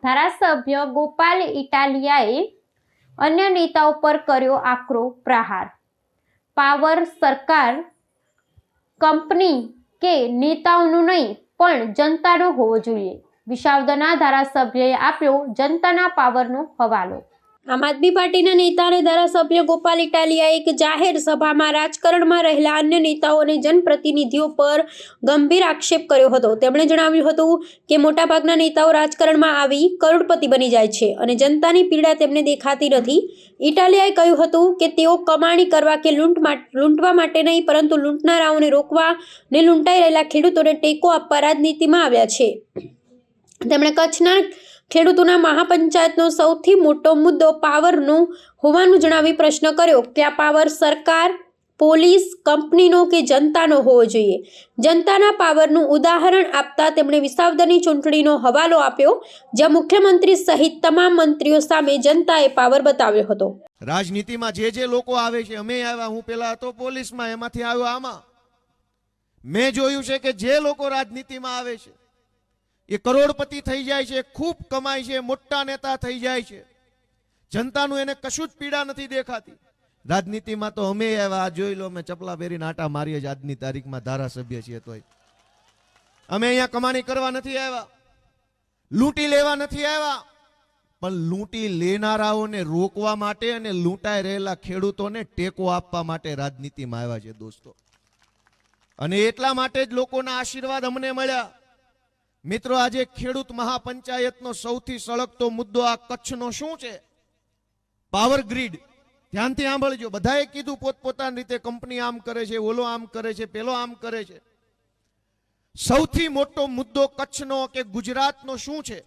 ધારાસભ્ય ગોપાલ ઇટાલિયાએ અન્ય નેતાઓ પર કર્યો આકરો પ્રહાર। પાવર સરકાર, કંપની કે નેતાઓનું નહીં પણ જનતાનો હોવો જોઈએ। વિસાવદરના ધારાસભ્યએ આપ્યો જનતાના પાવરનો હવાલો। આમ આદમી પાર્ટીના નેતા અને ધારાસભ્ય ગોપાલ ઇટાલિયાએ એક જાહેર સભામાં રાજકારણમાં રહેલા અન્ય નેતાઓ અને જનપ્રતિનિધિઓ પર ગંભીર આક્ષેપ કર્યો હતો। તેમણે જણાવ્યું હતું કે મોટાભાગના નેતાઓ રાજકારણમાં આવી કરોડપતિ બની જાય છે અને જનતાની પીડા તેમને દેખાતી નથી। ઇટાલિયાએ કહ્યું હતું કે તેઓ કમાણી કરવા કે લૂંટવા માટે નહીં પરંતુ લૂંટનારાઓને રોકવા અને લૂંટાઈ રહેલા ખેડૂતોને ટેકો આપવા રાજનીતિમાં આવ્યા છે। તેમણે કચ્છના ખેડૂતોના મહાપંચાયતનો સૌથી મોટો મુદ્દો પાવરનો હોવાનું જણાવી પ્રશ્ન કર્યો કે આ પાવર સરકાર, પોલીસ, કંપનીનો કે જનતાનો હોવો જોઈએ। જનતાના પાવરનું ઉદાહરણ આપતા તેમણે વિસાવદરની ચૂંટણીનો હવાલો આપ્યો, જ્યાં મુખ્યમંત્રી સહિત તમામ મંત્રીઓ સામે જનતાએ પાવર બતાવ્યો હતો। રાજનીતિમાં જે લોકો આવે છે, અમે આવ્યા, હું પેલા હતો પોલીસમાં, એમાંથી આવ્યો આમાં। મેં જોયું છે કે જે લોકો રાજનીતિમાં આવે છે એ કરોડપતિ થઈ જાય છે, ખૂબ કમાય છે, મોટા નેતા થઈ જાય છે, જનતાનું એને કશું જ પીડા નથી દેખાતી। રાજનીતિમાં તો અમે આવ્યા, જોઈ લો, અમે ચપલા પહેરીને આટા મારીએ છીએ, આજની તારીખમાં ધારાસભ્ય છીએ તોય। અમે અહીંયા કમાણી કરવા નથી આવ્યા, લૂંટી લેવા નથી આવ્યા, પણ લૂંટી લેનારાઓને રોકવા માટે અને લૂંટાઈ રહેલા ખેડૂતોને ટેકો આપવા માટે રાજનીતિમાં આવ્યા છે દોસ્તો। અને એટલા માટે જ લોકોના આશીર્વાદ અમને મળ્યા। મિત્રો, આજે ખેડૂત મહાપંચાયતનો સૌથી સળગતો મુદ્દો આ કચ્છનો શું છે? Power grid. ધ્યાનથી સાંભળજો, બધાએ કીધું પોતપોતાની રીતે, કંપની આમ કરે છે, ઓલો આમ કરે છે, પેલો આમ કરે છે। સૌથી મોટો મુદ્દો કચ્છનો કે ગુજરાતનો શું છે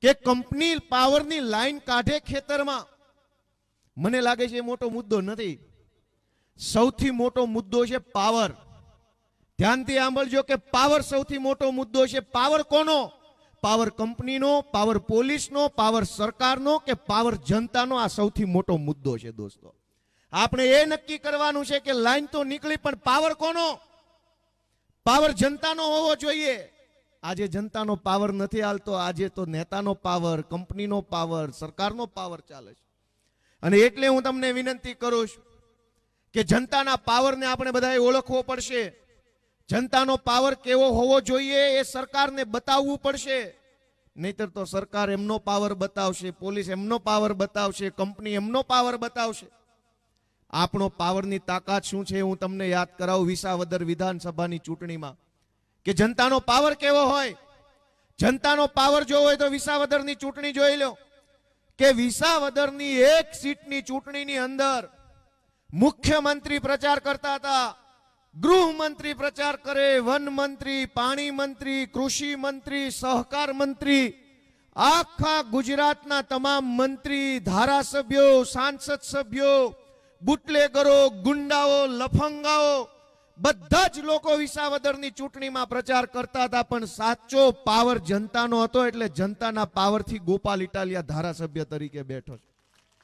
કે કંપની પાવરની લાઈન કાઢે ખેતરમાં। મને લાગે છે એ મોટો મુદ્દો નથી, સૌથી મોટો મુદ્દો છે પાવર। ધ્યાનથી સાંભળજો કે પાવર સૌથી મોટો મુદ્દો છે। પાવર કોનો? પાવર કંપનીનો, પાવર પોલીસનો, પાવર સરકારનો કે પાવર જનતાનો? આ સૌથી મોટો મુદ્દો છે દોસ્તો। આપણે એ નક્કી કરવાનું છે કે લાઈન તો નીકળી, પણ પાવર કોનો? પાવર જનતાનો હોવો જોઈએ। આજે જનતાનો પાવર નથી હાલતો, આજે તો નેતાનો પાવર, કંપનીનો પાવર, સરકારનો પાવર ચાલે છે। અને એટલે હું તમને વિનંતી કરું છું કે જનતાના પાવરને આપણે બધાએ ઓળખવો પડશે। જનતાનો પાવર કેવો હોવો જોઈએ એ સરકારને બતાવવું પડશે, નહીતર તો સરકાર એમનો પાવર બતાવશે, પોલીસ એમનો પાવર બતાવશે, કંપની એમનો પાવર બતાવશે। આપણો પાવરની તાકાત શું છે હું તમને યાદ કરાવું વિસાવદર વિધાનસભાની ચૂંટણીમાં કે જનતાનો પાવર કેવો હોય। જનતાનો પાવર જો હોય તો વિસાવદરની ચૂંટણી જોઈ લો કે વિસાવદરની એક સીટની ચૂંટણીની અંદર મુખ્યમંત્રી પ્રચાર કરતા હતા, ગૃહમંત્રી પ્રચાર કરે, વન મંત્રી, પાણી મંત્રી, કૃષિ મંત્રી, સહકાર મંત્રી, આખા ગુજરાતના તમામ મંત્રી, ધારાસભ્યો, સાંસદ સભ્યો, બુટલેગરો, ગુંડાઓ, લફંગાઓ, બધા જ લોકો વિસાવદરની ચૂંટણીમાં પ્રચાર કરતા હતા, પણ સાચો પાવર જનતાનો હતો। એટલે જનતાના પાવરથી ગોપાલ ઇટાલિયા ધારાસભ્ય તરીકે બેઠો છે।